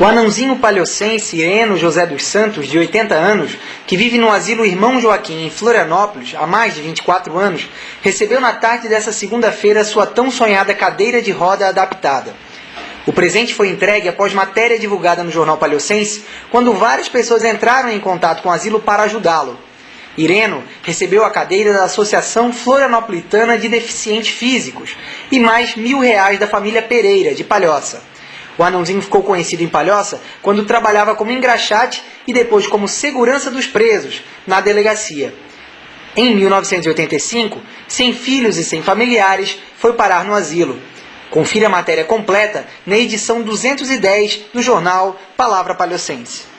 O anãozinho palhocense Ireno José dos Santos, de 80 anos, que vive no asilo Irmão Joaquim, em Florianópolis, há mais de 24 anos, recebeu na tarde dessa segunda-feira sua tão sonhada cadeira de roda adaptada. O presente foi entregue após matéria divulgada no jornal Palhocense, quando várias pessoas entraram em contato com o asilo para ajudá-lo. Ireno recebeu a cadeira da Associação Florianopolitana de Deficientes Físicos e mais R$1.000 da família Pereira, de Palhoça. O anãozinho ficou conhecido em Palhoça quando trabalhava como engraxate e depois como segurança dos presos na delegacia. Em 1985, sem filhos e sem familiares, foi parar no asilo. Confira a matéria completa na edição 210 do jornal Palavra Palhocense.